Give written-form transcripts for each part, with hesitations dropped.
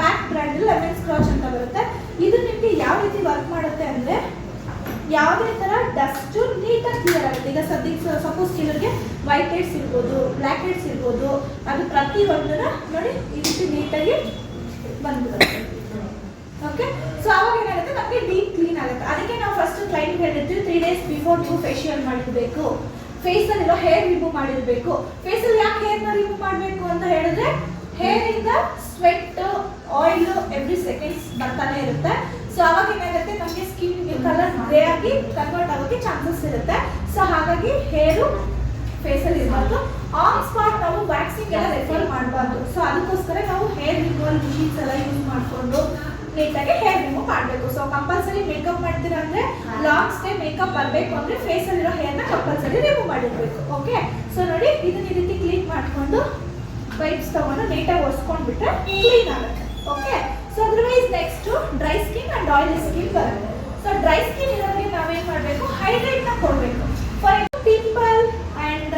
Pack brand lemon scratch ಅಂತ ಬರುತ್ತೆ. ಇದು ನಿಮಗೆ ಯಾವ ರೀತಿ ವರ್ಕ್ ಮಾಡುತ್ತೆ ಅಂದರೆ ಯಾವುದೇ ಥರ ಡಸ್ಟು ನೀಟಾಗಿ ಕ್ಲಿಯರ್ ಆಗುತ್ತೆ. ಈಗ ಸದ್ಯಕ್ಕೆ ಸಪೋಸ್ ಕೆಲವರಿಗೆ ವೈಟ್ ಹೆಡ್ಸ್ ಇರ್ಬೋದು, ಬ್ಲ್ಯಾಕ್ ಹೆಡ್ಸ್ ಇರ್ಬೋದು, ಅದು ಪ್ರತಿಯೊಂದನ್ನ ನೋಡಿ ಈ ರೀತಿ ನೀಟಾಗಿ ಬಂದ್ಬಿಡುತ್ತೆ. ಓಕೆ, ಸೊ ಅವಾಗ ಏನಾಗುತ್ತೆ, ನಮಗೆ ಡೀಪ್ ಕ್ಲೀನ್ ಆಗುತ್ತೆ. ಅದಕ್ಕೆ ನಾವು ಫಸ್ಟ್ ಕ್ಲೈಂಟ್ ಹೇಳಿರ್ತೀವಿ 3 days ಬಿಫೋರ್ ನೀವು ಫೇಶಿಯಲ್ ಮಾಡಿರಬೇಕು, ಫೇಸಲ್ಲಿರೋ ಹೇರ್ ರಿಮೂವ್ ಮಾಡಿರಬೇಕು. ಫೇಸಲ್ಲಿ ಯಾಕೆ ಹೇರ್ನ ರಿಮೂವ್ ಮಾಡಬೇಕು ಅಂತ ಹೇಳಿದ್ರೆ ಹೇರಿಂದ ಸ್ವೆಟ್, ಆಯಿಲ್ ಎವ್ರಿ ಸೆಕೆಂಡ್ಸ್ ಬರ್ತಾನೆ ಇರುತ್ತೆ. ಸೊ ಅವಾಗ ಏನಾಗುತ್ತೆ, ನಮಗೆ ಸ್ಕಿನ್ ಕಲರ್ ಗ್ರೇ ಆಗಿ ಕನ್ವರ್ಟ್ ಆಗೋಕ್ಕೆ ಚಾನ್ಸಸ್ ಇರುತ್ತೆ. ಸೊ ಹಾಗಾಗಿ ಹೇರು ಫೇಸಲ್ಲಿ ಇರಬಾರ್ದು. ಆನ್ ಸ್ಪಾಟ್ ನಾವು ವ್ಯಾಕ್ಸಿಂಗ್ ಎಲ್ಲ ರೆಫರ್ ಮಾಡಬಾರ್ದು. ಸೊ ಅದಕ್ಕೋಸ್ಕರ ನಾವು ಹೇರ್ ರಿಮೂವಲ್ ಮಿಷಿನ್ಸ್ ಎಲ್ಲ ಯೂಸ್ ಮಾಡಿಕೊಂಡು ನೀಟಾಗಿ ಹೇರ್ ರಿಮೂವ್ ಮಾಡಬೇಕು. ಸೊ ಕಂಪಲ್ಸರಿ ಮೇಕಪ್ ಮಾಡ್ತೀರಾ ಅಂದರೆ ಲಾಂಗ್ ಸ್ಟೇ ಮೇಕಪ್ ಬರಬೇಕು ಅಂದರೆ ಫೇಸಲ್ಲಿರೋ ಹೇರ್ನ ಕಂಪಲ್ಸರಿ ರಿಮೂವ್ ಮಾಡಿರಬೇಕು. ಓಕೆ, ಸೊ ನೋಡಿ ಇದನ್ನ ಈ ರೀತಿ ಕ್ಲೀನ್ ಮಾಡಿಕೊಂಡು ವೈಪ್ಸ್ ತಗೊಂಡು ನೀಟಾಗಿ ಒರೆಸ್ಕೊಂಡ್ಬಿಟ್ರೆ ಕ್ಲೀನ್ ಆಗುತ್ತೆ. Okay, so otherwise next dry skin and oily skin ಬರುತ್ತೆ. ಸೊ ಡ್ರೈ ಸ್ಕಿನ್ ಇರೋರಿಗೆ ನಾವೇನು ಮಾಡಬೇಕು, ಹೈಡ್ರೇಟ್ನ ಕೊಡಬೇಕು. For pimple and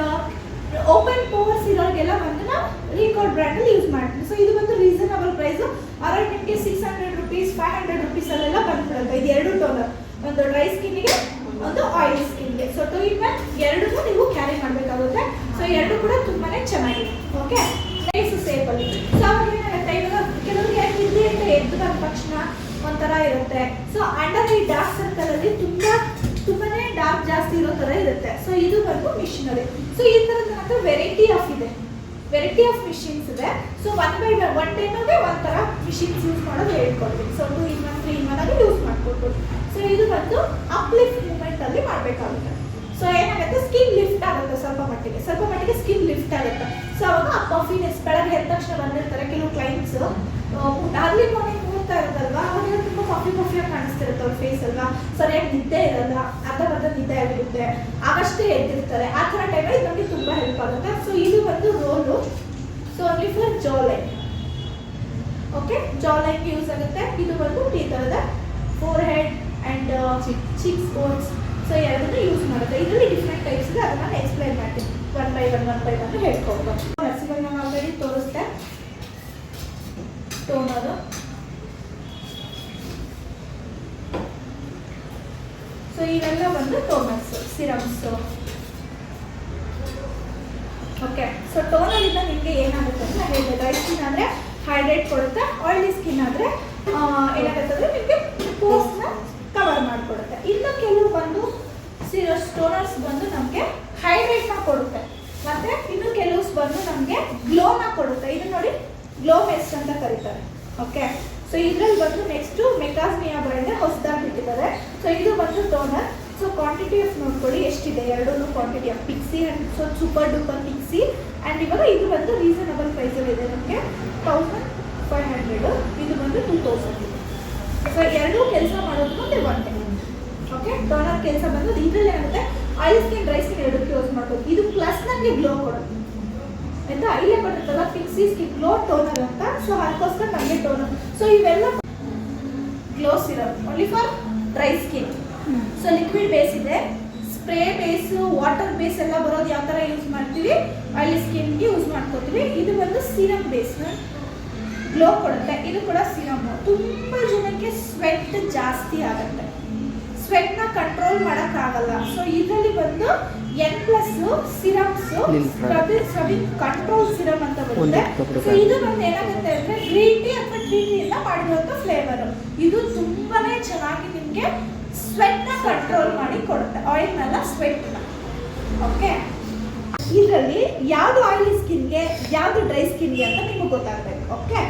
open pores ಇರೋರಿಗೆಲ್ಲ ಬಂದು ನಾವು ರೀಕಾರ್ಡ್ ಬ್ರ್ಯಾಂಡಲ್ಲಿ ಯೂಸ್ ಮಾಡ್ತೀವಿ. ಸೊ ಇದು ಬಂದು ರೀಸನಬಲ್ ಪ್ರೈಸು, ಅರೌಂಡ್ ನಿಮಗೆ 600 rupees 500 rupees ಅಲ್ಲೆಲ್ಲ ಬಂದ್ಬಿಡುತ್ತೆ. ಇದು 2 ಟೋನರ್, ಒಂದು ಡ್ರೈ ಸ್ಕಿನ್ಗೆ ಒಂದು ಆಯಿಲ್ ಸ್ಕಿನ್ಗೆ. ಸೊ 2 in 1 ಎರಡನ್ನೂ ನೀವು ಕ್ಯಾರಿ ಮಾಡಬೇಕಾಗುತ್ತೆ. ಸೊ ಎರಡು ಕೂಡ ತುಂಬಾನೇ ಚೆನ್ನಾಗಿದೆ. Okay, nice ಸೇಫಲ್ಲಿ. ಸೊ ಅವಾಗ ಏನಾಗುತ್ತೆ, ಇವಾಗ ಕೆಲವರಿಗೆ ನಿದ್ದೆ ಅಂತ ಎದ್ದು ಬಂದ ತಕ್ಷಣ ಒಂಥರ ಇರುತ್ತೆ. ಸೊ ಅಂಡರ್ ಈ ಡಾರ್ಕ್ ಸರ್ಕಲ್ ಅಲ್ಲಿ ತುಂಬಾನೇ ಡಾರ್ಕ್ ಜಾಸ್ತಿ ಇರೋ ಥರ ಇರುತ್ತೆ. ಸೊ ಇದು ಬಂದು ಮಿಷಿನರಿ. ಸೊ ಈ ಥರದ ಮಾತ್ರ ವೆರೈಟಿ ಆಫ್ ಮಿಷಿನ್ಸ್ ಇದೆ. ಸೊ 1 by 1 ಟೈಮ್ಗೆ ಒಂಥರ ಮಿಷಿನ್ಸ್ ಯೂಸ್ ಮಾಡೋದು ಹೇಳ್ಕೊಡ್ತೀನಿ. ಸೊ 2 in 1 3 in 1 ಆಗಿ ಯೂಸ್ ಮಾಡ್ಕೊಡ್ಬೋದು. ಸೊ ಇದು ಬಂದು ಅಪ್ಲಿಫ್ಟ್ ಮೂಮೆಂಟ್ ಅಲ್ಲಿ ಮಾಡಬೇಕಾಗುತ್ತೆ. ಸೊ ಏನಾಗುತ್ತೆ, ಸ್ಕಿನ್ ಲಿಫ್ಟ್ ಆಗುತ್ತೆ, ಸ್ವಲ್ಪ ಮಟ್ಟಿಗೆ ಸ್ಕಿನ್ ಲಿಫ್ಟ್ ಆಗುತ್ತೆ. ಸೊ ಅವಾಗ ಆ ಪಫಿನೆಸ್ ಬೆಳಗ್ಗೆ ಎದ್ದ ತಕ್ಷಣ ಬಂದಿರ್ತಾರೆ ಕೆಲವು ಕ್ಲೈಂಟ್ಸ್, ಅರ್ಲಿ ಮಾರ್ನಿಂಗ್ ಹೋಗ್ತಾ ಇರೋದಲ್ವಾ, ಅವಾಗ ತುಂಬ ಪಫಿಯಾಗಿ ಕಾಣಿಸ್ತಿರುತ್ತೆ ಅವ್ರ ಫೇಸ್ ಅಲ್ವಾ, ಸರಿಯಾಗಿ ನಿದ್ದೆ ಇರಲ್ಲ, ಅರ್ಧ ನಿದ್ದೆ ಆಗಿರುತ್ತೆ, ಆಗಷ್ಟೇ ಎದ್ದಿರ್ತಾರೆ. ಆ ಥರ ಟೈಮಲ್ಲಿ ನಮಗೆ ತುಂಬ ಹೆಲ್ಪ್ ಆಗುತ್ತೆ. ಸೊ ಇದು ಬಂದು ರೋಲು. ಸೊ ಓನ್ಲಿ ಫಾರ್ ಜಾ ಲೈನ್. ಓಕೆ, ಜಾ ಲೈನ್ಗೆ ಯೂಸ್ ಆಗುತ್ತೆ. ಇದು ಬಂದು ಈ ಥರದ four head and chicks bones. So ಎರಡನ್ನೂ ಯೂಸ್ ಮಾಡುತ್ತೆ. ಇದರಲ್ಲಿ ಡಿಫ್ರೆಂಟ್ ಟೈಪ್ಸ್ ಇದೆ, ಅದನ್ನು ನಾನು ಎಕ್ಸ್ಪ್ಲೈನ್ ಮಾಡ್ತೀನಿ. 1 by 1 ಹೇಳ್ಕೊಡ್ಬೋದು. ಇವಾಗ ನಾನು ಆಲ್ರೆಡಿ ತೋರಿಸ್ದೆ ಟೋನರು. ಸೊ ಇವೆಲ್ಲ ಬಂದು ಟೋನರ್ಸ್, ಸಿರಮ್ಸು. ಓಕೆ, ಸೊ ಟೋನರಿಂದ ನಿಮಗೆ ಏನಾಗುತ್ತೆ ಅಂತ ಹೇಳಿದೆ, ಡ್ರೈ ಸ್ಕಿನ್ ಆದರೆ ಹೈಡ್ರೇಟ್ ಕೊಡುತ್ತೆ, ಆಯಿಲಿ ಸ್ಕಿನ್ ಆದರೆ ಏನಾಗುತ್ತೆ ಅಂದರೆ ನಿಮಗೆ ಪೋರ್ಸ್ನ ಕವರ್ ಮಾಡಿಕೊಡುತ್ತೆ. ಇನ್ನು ಕೆಲವು ಬಂದು ಟೋನರ್ಸ್ ಬಂದು ನಮಗೆ ಹೈಡ್ರೇಟ್ನ ಕೊಡುತ್ತೆ, ಮತ್ತು ಇನ್ನು ಕೆಲವು ಬಂದು ನಮಗೆ ಗ್ಲೋನ ಕೊಡುತ್ತೆ. ಇದು ನೋಡಿ ಗ್ಲೋ ಮೆಸ್ಟ್ ಅಂತ ಕರೀತಾರೆ. ಓಕೆ, ಸೊ ಇದರಲ್ಲಿ ಬಂದು ನೆಕ್ಸ್ಟು ಮೆಕಾಸ್ಮಿಯಾ ಬ್ರ್ಯಾಂಡ್ ಹೊಸದಾಗಿ ಬಿಟ್ಟಿದ್ದಾರೆ. ಸೊ ಇದು ಬಂದು ಟೋನರ್. ಸೊ ಕ್ವಾಂಟಿಟಿ ಆಫ್ ನೋಡ್ಕೊಳ್ಳಿ ಎಷ್ಟಿದೆ, ಎರಡೂ quantity of Pixi and so super duper Pixi. And ಇವಾಗ ಇದು ಬಂದು ರೀಸನಬಲ್ ಪ್ರೈಸಲ್ಲಿ ಇದೆ, ನಮಗೆ 1500, ಇದು ಬಂದು 2000. ಸೊ ಎರಡೂ ಕೆಲಸ ಮಾಡೋದು ಒಂದೇ ಒಂದೇ. ಓಕೆ, ಟೋನರ್ ಕೆಲಸ ಬಂದು ಇದರಲ್ಲಿ ಏನಾಗುತ್ತೆ, ಆಯಿಲ್ ಸ್ಕಿನ್ ಡ್ರೈ ಸ್ಕಿನ್ ಎರಡಕ್ಕೆ ಯೂಸ್ ಮಾಡ್ಬೋದು. ಇದು ಪ್ಲಸ್ ನನಗೆ ಗ್ಲೋ ಕೊಡುತ್ತೆ ಅಂತ ಇಲ್ಲೇ ಕೊಟ್ಟಿರ್ತಲ್ಲ, ಪಿಕ್ಸಿ ಸ್ಕಿನ್ ಗ್ಲೋ ಟೋನರ್ ಅಂತ. ಸೊ ಅದಕ್ಕೋಸ್ಕರ ನಮಗೆ ಟೋನರ್. ಸೊ ಇವೆಲ್ಲ glow serum only for dry skin. So liquid base ಇದೆ, ಸ್ಪ್ರೇ ಬೇಸು, ವಾಟರ್ ಬೇಸ್ ಎಲ್ಲ ಬರೋದು ಯಾವ ಥರ ಯೂಸ್ ಮಾಡ್ತೀವಿ, ಆಯಿಲ್ ಸ್ಕಿನ್ಗೆ ಯೂಸ್ ಮಾಡ್ಕೋತೀವಿ. ಇದು ಬಂದು ಸಿರಮ್ ಬೇಸ್, ಗ್ಲೋ ಕೊಡುತ್ತೆ. ಇದು ಕೂಡ ಸಿರಮ್. ತುಂಬ ಜನಕ್ಕೆ ಸ್ವೆಟ್ ಜಾಸ್ತಿ ಆಗುತ್ತೆ, ಸ್ವೆಟ್ನ ಕಂಟ್ರೋಲ್ ಮಾಡೋಕ್ಕಾಗಲ್ಲ. ಸೊ ಇದರಲ್ಲಿ ಬಂದು N+ serums, scrubbing control serum ಅಂತ ಬರುತ್ತೆ. ಸೊ ಇದು ಬಂದು ಏನಾಗುತ್ತೆ ಅಂದರೆ ಗ್ರೀನ್ ಟೀ ಅಥವಾ ಟ್ರೀ ಟೀಯಿಂದ ಮಾಡಿರುವಂಥ ಫ್ಲೇವರು. ಇದು ತುಂಬಾನೇ ಚೆನ್ನಾಗಿ ನಿಮಗೆ ಸ್ವೆಟ್ನ ಕಂಟ್ರೋಲ್ ಮಾಡಿ ಕೊಡುತ್ತೆ, ಆಯಿಲ್ನೆಲ್ಲ ಸ್ವೆಟ್ನ. ಓಕೆ, ಇದರಲ್ಲಿ ಯಾವುದು ಆಯಿಲಿ ಸ್ಕಿನ್ಗೆ ಯಾವುದು ಡ್ರೈ ಸ್ಕಿನ್ಗೆ ಅಂತ ನಿಮಗೆ ಗೊತ್ತಾಗಬೇಕು. ಓಕೆ,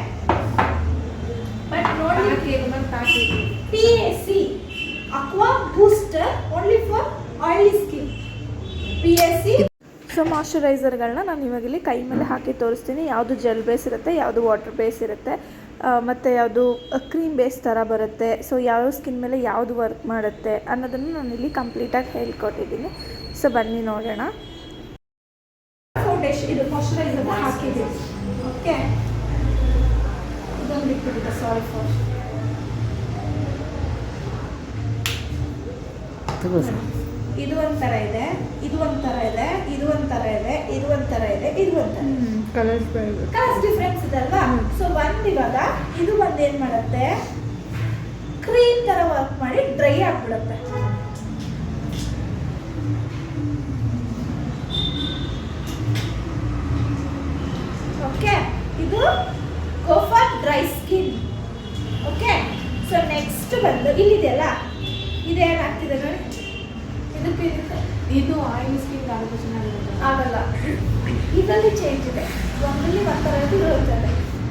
ಬಟ್ ನೋಡಿ PAC aqua booster only for oily skin, PAC. So ಮಾಯ್ಶ್ಚರೈಸರ್ಗಳನ್ನ ನಾನು ಇವಾಗಿಲ್ಲಿ ಕೈ ಮೇಲೆ ಹಾಕಿ ತೋರಿಸ್ತೀನಿ. ಯಾವುದು ಜೆಲ್ ಬೇಸ್ ಇರುತ್ತೆ, ಯಾವುದು ವಾಟರ್ ಬೇಸ್ ಇರುತ್ತೆ, ಮತ್ತು ಯಾವುದು ಕ್ರೀಮ್ ಬೇಸ್ ಥರ ಬರುತ್ತೆ. ಸೊ ಯಾವ ಸ್ಕಿನ್ ಮೇಲೆ ಯಾವುದು ವರ್ಕ್ ಮಾಡುತ್ತೆ ಅನ್ನೋದನ್ನು ನಾನು ಇಲ್ಲಿ ಕಂಪ್ಲೀಟಾಗಿ ಹೇಳ್ಕೊಟ್ಟಿದ್ದೀನಿ. ಸೊ ಬನ್ನಿ ನೋಡೋಣ. ಫೌಂಡೇಶನ್ ಇದು ಮಾಯ್ಶ್ಚರೈಸರ್ ಹಾಕಿದ್ದೀನಿ. ಓಕೆ, ಇದೊಂದು ಲಿಕ್ವಿಡ್ ಇದೆ, ಸಾರಿ ಫಾರ್ ಇದು ಒಂಥರ ಇದೆ, ಇದು ಒಂಥರ ಇದೆ, ಇದು ಒಂಥರ ಇದೆ, ಇದು ಒಂಥರ ಇದೆ, ಇದು ಒಂಥರ ಕಲರ್ಸ್ ಡಿಫ್ರೆನ್ಸ್ ಇದೆ ಅಲ್ವಾ. ಸೊ ಇವಾಗ ಇದು ಏನ್ ಮಾಡುತ್ತೆ, ಕ್ರೀಮ್ ತರ ವರ್ಕ್ ಮಾಡಿ ಡ್ರೈ ಆಗ್ಬಿಡುತ್ತೆ. ಓಕೆ, ಇದು go for dry skin. Okay, so next ಬಂದು ಇಲ್ಲಿದೆಯಲ್ಲ, ಇದೇನಾಗ್ತಿದೆ ನೋಡಿ, ಇದಕ್ಕೆ ಇದು ಆಯಿಲ್ ಸ್ಕಿನ್ ಆಗೋದು ಚೆನ್ನಾಗಿರುತ್ತೆ. ಆಗಲ್ಲ, ಇದರಲ್ಲಿ ಚೇಂಜ್ ಇದೆ. ಒಂದಲ್ಲಿ ಒಂಥರ ಇರುತ್ತೆ.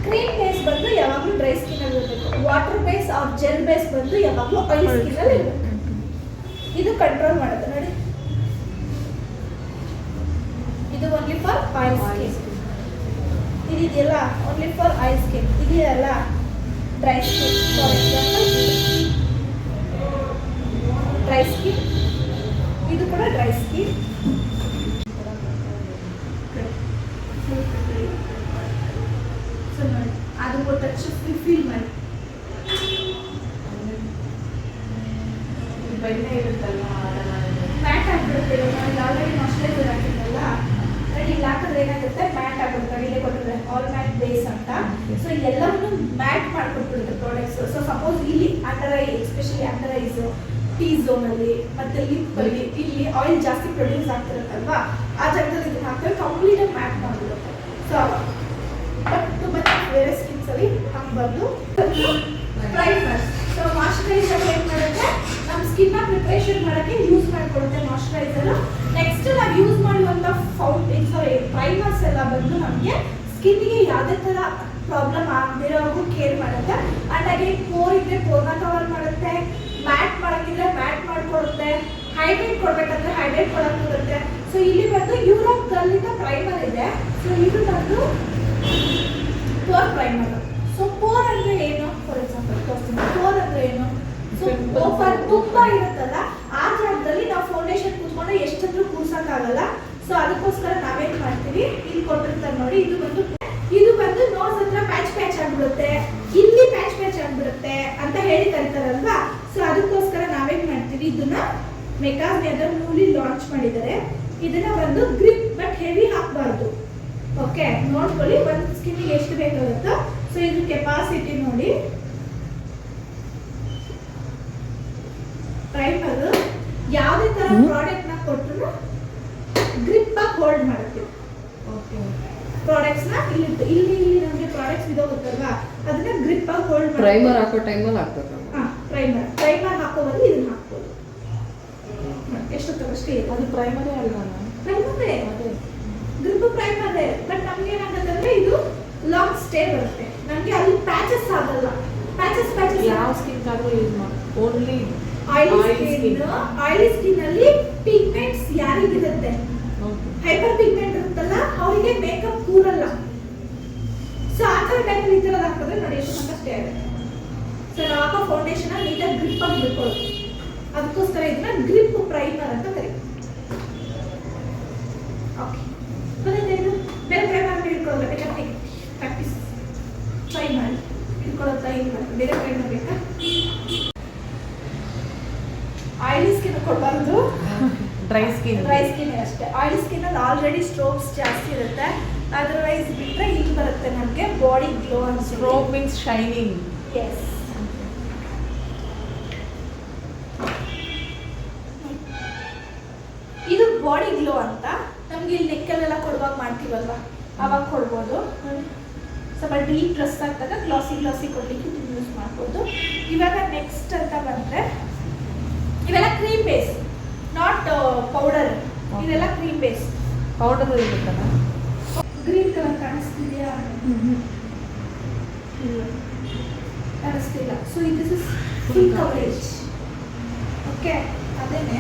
ಕ್ರೀಮ್ ಬೇಸ್ ಬಂದು ಯಾವಾಗಲೂ ಡ್ರೈ ಸ್ಕಿನ್ ಅಲ್ಲಿ ಇರಬೇಕು. Water base or gel base ಬಂದು ಯಾವಾಗಲೂ ಆಯಿಲ್ ಸ್ಕಿನ್ ಅಲ್ಲಿ ಇರಬೇಕು. ಇದು ಕಂಟ್ರೋಲ್ ಮಾಡುತ್ತೆ ನೋಡಿ. ಇದು ಓನ್ಲಿ ಫಾರ್ ಆಯಿಲ್ ಸ್ಕಿನ್. ಇದೆಯಲ್ಲ ಓನ್ಲಿ ಫಾರ್ ಆಯಿಲ್ ಸ್ಕಿನ್. ಇದೆಯಲ್ಲ dry skin. For example dry skin, ಇದು ಕೂಡ ಡ್ರೈ ಸ್ಕಿನ್. ಸೊ ನೋಡಿ, ಅದು ಟಚ್ ಫೀಲ್ ಮಾಡಿ. ಬೆಣ್ಣೆ ಇರುತ್ತಲ್ಲ ಮ್ಯಾಟ್ ಆಗಿಬಿಡುತ್ತೆ. ನಾವು ಆಲ್ರೆಡಿ ಮಾಯ್ಶ್ಚರೈಸರ್ ಹಾಕಿದ್ರಲ್ಲ, ರೆಡಿ ಇಲ್ಲಿ ಹಾಕಿದ್ರೆ ಏನಾಗುತ್ತೆ, ಮ್ಯಾಟ್ ಆಗಿಬಿಡುತ್ತೆ. ಇಲ್ಲೇ ಕೊಟ್ಟಿದ್ರೆ ಆಲ್ ಮ್ಯಾಟ್ ಬೇಸ್ ಅಂತ. ಸೊ ಎಲ್ಲವನ್ನು ಮ್ಯಾಟ್ ಮಾಡ್ಕೊಟ್ಬಿಡುತ್ತೆ ಪ್ರಾಡಕ್ಟ್ಸ್. ಸೊ ಸಪೋಸ್ ಇಲ್ಲಿ under I, especially under ice, T zone ಅಲ್ಲಿ ಮತ್ತೆ ಲಿಪ್ ಅಲ್ಲಿ ಇಲ್ಲಿ ಆಯಿಲ್ ಜಾಸ್ತಿ ಪ್ರೊಡ್ಯೂಸ್ ಆಗ್ತಿರುತ್ತಲ್ವಾ, ಆ ಜಾಗದಲ್ಲಿ ಇದನ್ನ ಹಾಕಿದ್ರೆ ಕಂಪ್ಲೀಟ್ ಆಗಿ ಮ್ಯಾಟ್ ಮಾಡಿಬಿಡುತ್ತೆ. ಸೊ ಬಟ್ ತುಂಬ ಬೇರೆ ಸ್ಕಿನ್ಸ್ ಅಲ್ಲಿ ಹಾಕ್ಬಾರ್ದು. ಪ್ರೈಮರ್. ಸೊ ಮಾಯ್ಶ್ಚರೈಸರ್ ಏನು ಮಾಡುತ್ತೆ, ನಮ್ಮ ಸ್ಕಿನ್ನ ಪ್ರಿಪರೇಷನ್ ಮಾಡೋಕ್ಕೆ ಯೂಸ್ ಮಾಡಿಕೊಡುತ್ತೆ ಮಾಯ್ಶ್ಚರೈಸರ್. ನೆಕ್ಸ್ಟ್ ನಾವು ಯೂಸ್ ಮಾಡುವಂಥ ಪ್ರೈಮರ್ಸ್ ಎಲ್ಲ ಬಂದು ನಮಗೆ ಸ್ಕಿನ್ಗೆ ಯಾವುದೇ ಥರ ಪ್ರಾಬ್ಲಮ್ ಆಗದಿರೋವರೆಗೂ ಕೇರ್ ಮಾಡುತ್ತೆ. ಅಂಡ್ ಅಗೇನ್ ಪೋರ್ ಇದ್ರೆ ಪೋರ್ನ ಕವರ್ ಮಾಡುತ್ತೆ, ಮ್ಯಾಟ್ ಮಾಡೋಕ್ಕಿದ್ರೆ ಮ್ಯಾಟ್ ಮಾಡಿಕೊಡುತ್ತೆ, ಹೈಡ್ರೇಟ್ ಕೊಡಬೇಕಂದ್ರೆ ಹೈಡ್ರೇಟ್ ಕೊಡೋಕ್ಕಾಗುತ್ತೆ. ಸೊ ಇಲ್ಲಿ ಬಂದು ಯುರೋಪ್ ಗಲ್ಲಿಂದ ಪ್ರೈಮರ್ ಇದೆ. ಸೊ ಇದು ಬಂದು ಪೋರ್ ಪ್ರೈಮರ್. ಸೊ ಪೋರ್ ಅಂದ್ರೆ ಏನು, ಫಾರ್ ಎಕ್ಸಾಂಪಲ್ ಪೋರ್ ಅಂದ್ರೆ ಏನು, ಸೊ ಓಪನ್ ತುಂಬಾ ಇರುತ್ತಲ್ಲ, ಆ ಜಾಗದಲ್ಲಿ ನಾವು ಫೌಂಡೇಶನ್ ಕೂತ್ಕೊಂಡು ಎಷ್ಟಂದ್ರೂ ಕೂರ್ಸಕ್ಕಾಗಲ್ಲ. ಸೊ ಅದಕ್ಕೋಸ್ಕರ ನಾವೇನ್ ಮಾಡ್ತೀವಿ, ಇಲ್ಲಿ ಕೊಟ್ಟಿರ್ತಾರೆ ನೋಡಿ, ಇದು ಬಂದು ನೋಸ್ ಹತ್ರ ಪ್ಯಾಚ್ ಪ್ಯಾಚ್ ಆಗ್ಬಿಡುತ್ತೆ, ಇಲ್ಲಿ ಪ್ಯಾಚ್ ಪ್ಯಾಚ್ ಆಗ್ಬಿಡುತ್ತೆ ಅಂತ ಹೇಳಿ ಕರೀತಾರಲ್ವಾ. ಸೊ ಅದಕ್ಕೋಸ್ಕರ ನಾವೇನ್ ಮಾಡ್ತೀವಿ, ಇದನ್ನ ಮೆಕಾಸ್ಮಿ ಅದರ ನ್ಯೂಲಿ ಲಾಂಚ್ ಮಾಡಿದ್ದಾರೆ. ಇದನ್ನ ಬಂದು ಗ್ರಿಪ್ ಬಟ್ ಹೆವಿ ಹಾಕಬಾರ್ದು. ಓಕೆ, ನೋಡ್ಕೊಳ್ಳಿ ಒಂದು ಸ್ಕಿನ್ಗೆ ಎಷ್ಟು ಬೇಕಾಗುತ್ತೋ. ಸೊ ಇದು ಕೆಪಾಸಿಟಿ ನೋಡಿ. ಪ್ರೈಮರ್ ಯಾವುದೇ ತರ ಪ್ರಾಡಕ್ಟ್ ನ ಕೊಟ್ಟರು ಗ್ರಿಪ್ ಆಗಿ ಹೋಲ್ಡ್ ಮಾಡ್ತೀವಿ. ಓಕೆ, ಪ್ರಾಡಕ್ಟ್ಸ್ ನ ಇಲ್ಲಿ ನಮಗೆ ಪ್ರಾಡಕ್ಟ್ಸ್ ಇದಾಗುತ್ತಲ್ವಾ, ಅದನ್ನ ಗ್ರಿಪ್ ಆಗಿ ಹೋಲ್ಡ್ ಮಾಡಿ. ಪ್ರೈಮರ್ ಹಾಕೋ ಟೈಮಲ್ಲಿ ಹಾಕ್ಬೇಕು. ಪ್ರೈಮರ್ ಹಾಕೋ ಬದಲು ಇದನ್ನ ಹಾಕ್ಬೋದು. ಎಷ್ಟು ತಗೋಷ್ಟೇ ಅದು ಪ್ರೈಮರೇ ಅಲ್ವಾ? ಪ್ರೈಮರೇ, ಗ್ರಿಪ್ ಪ್ರೈಮರೇ. ಬಟ್ ನಮ್ಗೆ ಏನಾಗುತ್ತೆ, ಇದು ಲಾಂಗ್ ಸ್ಟೇ ಬರುತ್ತೆ. ನಮ್ಗೆ ಅಲ್ಲಿ ಪ್ಯಾಚಸ್ ಆಗಲ್ಲ. ಪ್ಯಾಚಸ್ ಯಾವ ಸ್ಕಿನ್ ಆದ್ರೂ ಯೂಸ್ ಮಾಡಿ. ಓನ್ಲಿ ಆಯಿಲಿ ಸ್ಕಿನ್ ಅಲ್ಲಿ ಪಿಗ್ಮೆಂಟ್ಸ್ ಯಾರಿಗಿರುತ್ತೆ, ಹೈಪರ್ ಪಿಗ್ಮೆಂಟ್ ಇರುತ್ತಲ್ಲ, ಅವರಿಗೆ ಮೇಕಪ್ ಕೂರಲ್ಲ. ಸೊ ಆ ಥರ ಟೈಮಲ್ಲಿ ಈ ಥರ ಹಾಕಿದ್ರೆ ನೋಡಿ ಎಷ್ಟು ತನಕ ಸ್ಟೇ ಆಗುತ್ತೆ. ಸೊ ನಾವು ಹಾಕೋ ಫೌಂಡೇಶನ್ ನೀಟಾಗಿ ಗ್ರಿಪ್ ಆಗಿ ಬಿಟ್ಕೊಳ್ಳೋದು. ಅದಕ್ಕೋಸ್ಕರ ಇದನ್ನ ಗ್ರಿಪ್ ಪ್ರೈಮರ್ ಅಂತ ಕರೀತೀವಿ. ಓಕೆ, ಮತ್ತೆ ಇದು ಬೇರೆ ಪ್ರೈಮರ್ ಇಟ್ಕೊಳ್ಳೋಲ್ಲ, ಬೇಕಾದ್ರೆ ಪ್ರಾಕ್ಟೀಸ್ ಟ್ರೈ ಮಾಡಿ ಇಟ್ಕೊಳ್ಳೋತಾ. ಏನು ಮಾಡ್ತೀವಿ, ಬೇರೆ ಪ್ರೈಮರ್ ಬೇಕಾ? ಆಯಿಲಿ ಸ್ಕಿನ್ ಕೊಡಬಾರ್ದು, ಡ್ರೈ ಸ್ಕಿನ್ ಅಷ್ಟೇ. ಆಯಿಲ್ ಸ್ಕಿನ್ ಅಲ್ಲಿ ಆಲ್ರೆಡಿ ಸ್ಟ್ರೋಕ್ಸ್ ಜಾಸ್ತಿ ಇರುತ್ತೆ. ಅದರ್ವೈಸ್ ಬಿಟ್ಟರೆ ಇಲ್ಲಿ ಬರುತ್ತೆ ನಮಗೆ ಬಾಡಿ ಗ್ಲೋ ಅಂತ. Stroke means shining. ಎಸ್, ಇದು ಬಾಡಿ ಗ್ಲೋ ಅಂತ. ನಮ್ಗೆ ಇಲ್ಲಿ ನೆಕ್ಕಲ್ಲೆಲ್ಲ ಕೊಡುವಾಗ ಮಾಡ್ತೀವಲ್ವಾ, ಅವಾಗ ಕೊಡ್ಬೋದು. ಸ್ವಲ್ಪ ಡೀಪ್ ಡ್ರೆಸ್ ಆಗ್ತದೆ, ಗ್ಲಾಸಿ ಕೊಡ್ಲಿಕ್ಕೆ ಯೂಸ್ ಮಾಡ್ಬೋದು. ಇವಾಗ ನೆಕ್ಸ್ಟ್ ಅಂತ ಬಂದರೆ ಇವೆಲ್ಲ ಕ್ರೀಮ್ ಬೇಸ್, ನಾಟ್ ಪೌಡರ್. ಇದೆಲ್ಲ ಕ್ರೀಮ್ ಬೇಸ್. ಪೌಡರ್ ಇರುತ್ತಲ್ಲ, ಗ್ರೀನ್ ಕಲರ್ ಕಾಣಿಸ್ತಿದೆಯಾ? ಕಾಣಿಸ್ತಿಲ್ಲ. So this is full coverage. Okay, ಅದೇನೆ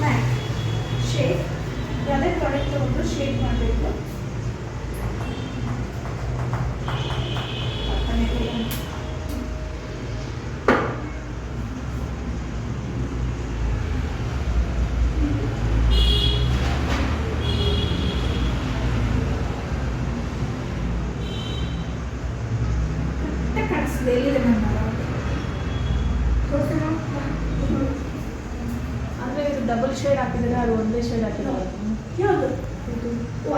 ಮ್ಯಾಟ್ ಶೇಡ್. ಯಾವುದೇ ಪ್ರಾಡಕ್ಟ್ ತಗೊಂಡು ಶೇಡ್ ಮಾಡಬೇಕು. ಕಾಣಿಸ್ತಿದೆ ಎಲ್ಲಿದೆ ನನ್ನ ಅದು ಡಬಲ್ ಶೇಡ್ ಹಾಕಿದ್ರೆ ಅದು ಒಂದೇ ಶೇಡ್ ಹಾಕಿದ್ದಾರೆ ಯಾವುದು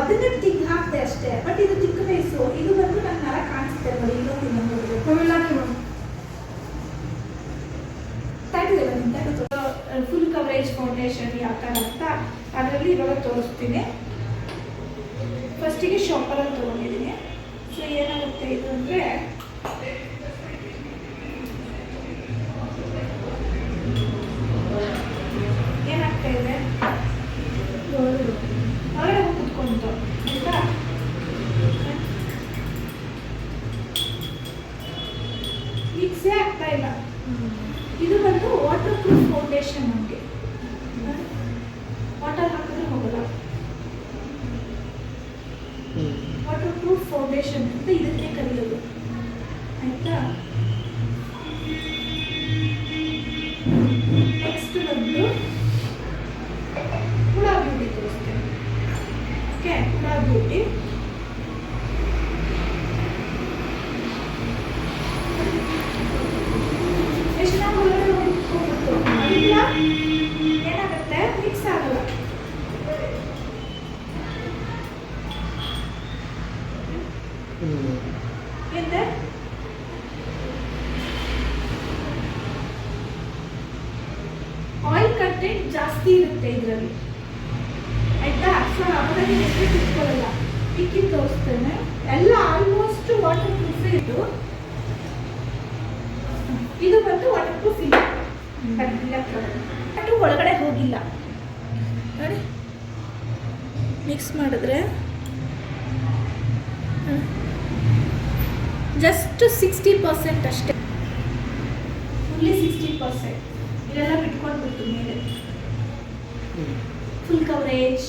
ಅದನ್ನೇ ತಿಂಗ್ ಹಾಕ್ದೆ ಅಷ್ಟೇ. ಬಟ್ ಇದು ತಿಕ್ ಬೇಸು, ಇದು ಬಂದು ನನ್ನ ನರ ಕಾಣಿಸುತ್ತೆ ನೋಡಿ, ಇನ್ನೊಂದು ಫುಲ್ ಕವರೇಜ್ ಫೌಂಡೇಶನ್ ಯಾವ ಥರ ಅಂತ ಅದರಲ್ಲಿ ಇವಾಗ ತೋರಿಸ್ತೀನಿ. ಫಸ್ಟಿಗೆ ಶಾಪರಲ್ಲಿ ತೊಗೊಂಡಿದ್ದೀನಿ. ಸೊ ಏನಾಗುತ್ತೆ ಇದು ಅಂದರೆ ಏನಾಗ್ತಾ ಇದೆ, ಹೊರಗಡೆ ಹೋಗಿ ಕುತ್ಕೊಂತು ಆಯಿತಾ. ಮಿಕ್ಸೇ ಆಗ್ತಾ ಇಲ್ಲ. ಇದು ಬಂದು ವಾಟರ್ ಪ್ರೂಫ್ ಫೌಂಡೇಶನ್. ನಮಗೆ ವಾಟರ್ ಹಾಕಿದ್ರೆ ಹೋಗಲ್ಲ. ವಾಟರ್ ಪ್ರೂಫ್ ಫೌಂಡೇಶನ್ ಅಂತ ಇದಕ್ಕೆ ಕರೆಯೋದು ಆಯ್ತಾ. ನೆಕ್ಸ್ಟ್ ಬಂದು ಹುಳ ಬ್ಯೂಟಿ ತೋರಿಸ್ತೇನೆ. ಓಕೆ, ಹುಳ ಬ್ಯೂಟಿ ಎಷ್ಟು ನಾವು ಹೊರಗಡೆ ಹೋಗ್ಬಿಟ್ಟು ಅದೆಲ್ಲ ಏನಾಗುತ್ತೆ, ಮಿಕ್ಸ್ ಆಗಲ್ಲ. ಎಂದ್ರೆ ಆಯಿಲ್ ಕಂಟೆಂಟ್ ಜಾಸ್ತಿ ಇರುತ್ತೆ ಇದರಲ್ಲಿ ಆಯ್ತಾ. ಸೊ ಅದರಲ್ಲಿ ಎಷ್ಟು ತಿಳ್ಕೊಳ್ಳಲ್ಲ. ಪಿಕ್ಕಿ ತೋರಿಸ್ತೇನೆ. ಎಲ್ಲ ಆಲ್ಮೋಸ್ಟ್ ವಾಟರ್ ಪ್ರೂಫ್ ಇತ್ತು. ಇದು ಬಂದು ವಾಟರ್ ಪ್ರೂಫ್ ಇಲ್ಲ, ಬಟ್ ಒಳಗಡೆ ಹೋಗಿಲ್ಲ ನೋಡಿ. ಮಿಕ್ಸ್ ಮಾಡಿದ್ರೆ ಜಸ್ಟ್ 60% ಅಷ್ಟೇ, ಓನ್ಲಿ 60%. ಇದೆಲ್ಲ ಬಿಟ್ಕೊಂಡ್ಬಿಟ್ಟು ಮೇಲೆ full coverage,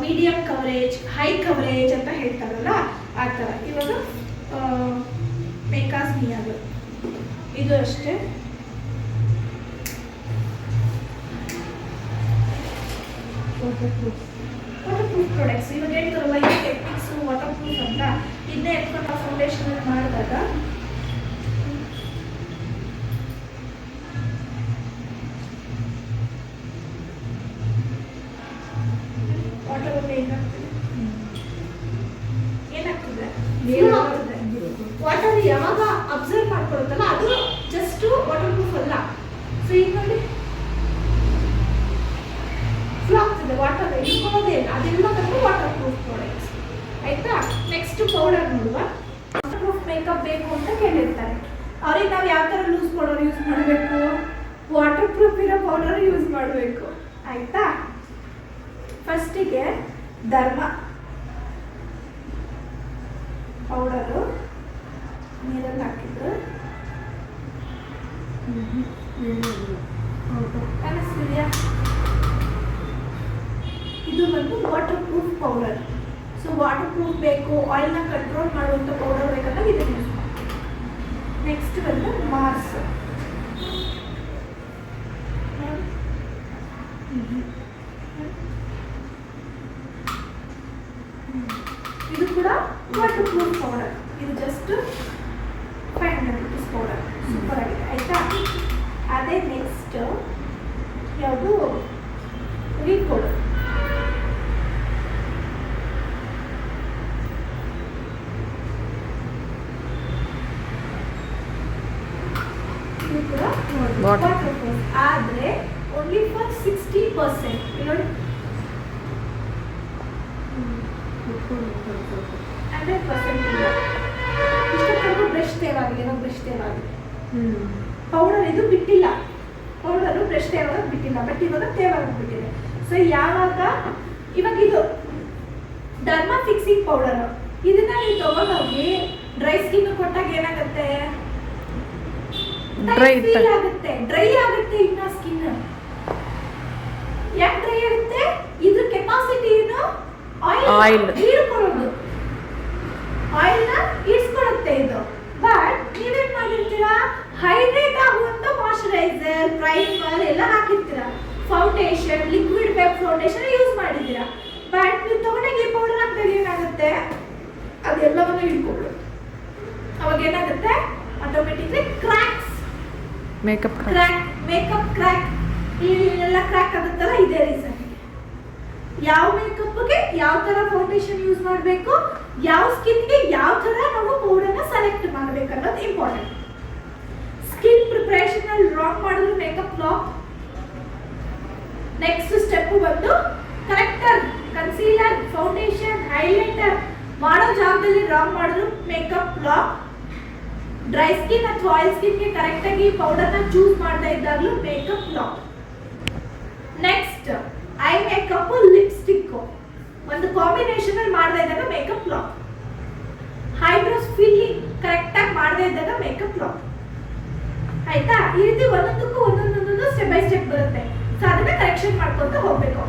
medium coverage, high coverage ಅಂತ ಹೇಳ್ತಾರಲ್ಲ ಆ ಥರ. ಇವಾಗ ಮೇಕಾಸ್ ನಿಯಾದು ಇದು ಅಷ್ಟೇ. ವಾಟರ್ ಪ್ರೂಫ್ ಪ್ರಾಡಕ್ಟ್ಸ್ ಇವಾಗ ಹೇಳ್ತಾರಲ್ಲ ಈ ಟೆಕ್ನಿಕ್ಸು ವಾಟರ್ ಪ್ರೂಫ್ ಅಂತ, ಇದನ್ನೇ ಎತ್ಕೊಂಡು ನಾವು ಫೌಂಡೇಶನ್ ಮಾಡಿದಾಗ ವಾಟರ್ ಏನಾಗ್ತದೆ, ವಾಟರ್ ಯಾವಾಗ ಅಬ್ಸರ್ವ್ ಮಾಡ್ಕೊಳುತ್ತಲ್ಲ ಅದು ಜಸ್ಟ್ ವಾಟರ್ ಪ್ರೂಫ್ ಅಲ್ಲ. ಸೊ ಈಗ ನೋಡಿ ಫ್ಲೋ ಆಗ್ತದೆ, ವಾಟರ್ ಇಟ್ಕೊಳ್ಳೋದೇ ಇಲ್ಲ. ಅದೆಲ್ಲ ಬಂದು ವಾಟರ್ ಪ್ರೂಫ್ ಪ್ರಾಡಕ್ಟ್ಸ್ ಆಯ್ತಾ. ನೆಕ್ಸ್ಟ್ ಪೌಡರ್ ನೋಡುವ. ವಾಟರ್ ಪ್ರೂಫ್ ಮೇಕಪ್ ಬೇಕು ಅಂತ ಕೇಳಿರ್ತಾರೆ. ಅವ್ರಿಗೆ ನಾವು ಯಾವ ಥರ ಲೂಸ್ ಪೌಡರ್ ಯೂಸ್ ಮಾಡಬೇಕು, ವಾಟರ್ ಪ್ರೂಫ್ ಇರೋ ಪೌಡರ್ ಯೂಸ್ ಮಾಡಬೇಕು ಆಯ್ತಾ. ಫಸ್ಟಿಗೆ ಧರ್ಮ ಪೌಡರು ನೀರಲ್ಲಿ ಹಾಕಿದ್ರು ಕಾಣಿಸ್ತಿದೆಯಾ. ಇದು ಬಂದು water proof powder. So water proof ಬೇಕು, ಆಯಿಲ್ನ ಕಂಟ್ರೋಲ್ ಮಾಡುವಂಥ ಪೌಡರ್ ಬೇಕಂತ ಇದನ್ನು ಯೂಸ್ ಮಾಡಿ. ನೆಕ್ಸ್ಟ್ ಬಂದು ಮಾರ್ಸ್. ಇದು ಕೂಡ ವಾಟರ್ ಪ್ರೂಫ್ ಪೌಡರ್. ಇದು ಜಸ್ಟ್ 500 rupees ಪೌಡರ್, ಸೂಪರ್ ಆಗಿದೆ ಆಯ್ತಾ. ಅದೇ ನೆಕ್ಸ್ಟ್ ಯಾವುದು ವೀಟ್ ಪೌಡರ್. ಇದು ಕೂಡ ವಾಟರ್ ಪ್ರೂಫ್ ಆದರೆ ಓನ್ಲಿ ಫಾರ್ 60%. ನೋಡಿ 100% ಇಲ್ಲ. ಇಷ್ಟೊತ್ತವರೆಗೂ ಬ್ರಷ್ ತೇವಾಗಿದೆ, ಬ್ರಷ್ ತೇವಾಗಿದೆ. ಪೌಡರ್ ಇದು ಬಿಟ್ಟಿಲ್ಲ, ಪೌಡರು ಬ್ರಷ್ ತೇವಾಗ ಬಿಟ್ಟಿಲ್ಲ, ಬಟ್ ಇವಾಗ ತೇವಾಗ್ಬಿಟ್ಟಿದೆ. ಸೊ ಯಾವಾಗ ಇವಾಗ ಇದು ಡರ್ಮಾ ಫಿಕ್ಸಿಂಗ್ ಪೌಡರ್, ಇದನ್ನ ನೀವು ತಗೊಂಡೋಗಿ ಡ್ರೈ ಸ್ಕಿನ್ ಕೊಟ್ಟಾಗ ಏನಾಗುತ್ತೆ, ಡ್ರೈ ಆಗುತ್ತೆ ಇನ್ನ ಸ್ಕಿನ್. ಯಾಕೆ ಡ್ರೈ ಆಗುತ್ತೆ, ಇದ್ರ ಕೆಪಾಸಿಟಿ ಏನು, ಆಯಿಲ್ ಹೀರ್ಕೊಳ್ಳೋದು, ಆಯಿಲ್ನ ಇಡ್ಸ್ಕೊಳ್ಳುತ್ತೆ ಇದು. ಬಟ್ ನೀವೇನ್ ಮಾಡಿರ್ತೀರಾ, ಹೈಡ್ರೇಟ್ ಆಗುವಂತ ಮಾಯಶ್ಚರೈಸರ್, ಪ್ರೈಮರ್ ಎಲ್ಲ ಹಾಕಿರ್ತೀರಾ, foundation, liquid web foundation use ಮಾಡಿದ್ದೀರಾ. ಬಟ್ ನೀವು ತಗೊಂಡಾಗ ಈ ಪೌಡರ್ ಹಾಕಿದಾಗ ಏನಾಗುತ್ತೆ, ಅದೆಲ್ಲವನ್ನು ಹಿಡ್ಕೊಳ್ಳೋದು. ಅವಾಗ ಏನಾಗುತ್ತೆ, ಆಟೋಮೆಟಿಕ್ಲಿ ಕ್ರ್ಯಾಕ್ಸ್, ಮೇಕಪ್ ಕ್ರ್ಯಾಕ್ ಇಲ್ಲೆಲ್ಲ ಕ್ರ್ಯಾಕ್ ಆಗುತ್ತಲ್ಲ ಇದೇ ರೀಸನ್. ಯಾವ ಮೇಕಪ್ಗೆ ಯಾವ ತರ ಫೌಂಡೇಶನ್ ಯೂಸ್ ಮಾಡಬೇಕು, ಯಾವ ಸ್ಕಿನ್ಗೆ ಯಾವ ತರ ನಾವು ಪೌಡರ್ನ ಸೆಲೆಕ್ಟ್ ಮಾಡಬೇಕು ಅನ್ನೋದು ಇಂಪಾರ್ಟೆಂಟ್. ಸ್ಕಿನ್ ಪ್ರಿಪರೇಷನ್ ಅಲ್ಲಿ ರಾಂಗ್ ಮಾಡಿದ್ರೆ ಮೇಕಪ್ ಲಾಕ್. ನೆಕ್ಸ್ಟ್ ಸ್ಟೆಪ್ ಬಂದು ಕರೆಕ್ಟರ್, ಕನ್ಸೀಲರ್, ಫೌಂಡೇಶನ್, ಹೈಲೈಟರ್ ಮಾಡೋ ಜಾಗದಲ್ಲಿ ರಾಂಗ್ ಮಾಡಿದ್ರು ಮೇಕಪ್ ಲಾಕ್. ಡ್ರೈ ಸ್ಕಿನ್ ಅಥವಾ ಆಯಿಲ್ ಸ್ಕಿನ್ಗೆ ಕರೆಕ್ಟಾಗಿ ಪೌಡರ್ನ ಚೂಸ್ ಮಾಡ್ತಾ ಇದ್ದಾಗಲೂ makeup lock. Next I makeup, lipstick ಒಂದು ಕಾಂಬಿನೇಷನ್ ಅಲ್ಲಿ ಮಾಡ್ತಾ ಇದ್ದಾಗ ಮೇಕಪ್ ಲಾಕ್. ಹೈಬ್ರೋಸ್ ಫಿಲ್ಲಿಂಗ್ ಕರೆಕ್ಟಾಗಿ ಮಾಡದೇ ಇದ್ದಾಗ ಮೇಕಪ್ ಲಾಕ್. ಆಯ್ತಾ? ಈ ರೀತಿ ಒಂದೊಂದಕ್ಕೂ ಒಂದೊಂದೊಂದೊಂದು ಸ್ಟೆಪ್ ಬೈ ಸ್ಟೆಪ್ ಬರುತ್ತೆ. ಸೊ ಅದನ್ನ ಕರೆಕ್ಷನ್ ಮಾಡ್ಕೊಂತ ಹೋಗ್ಬೇಕು.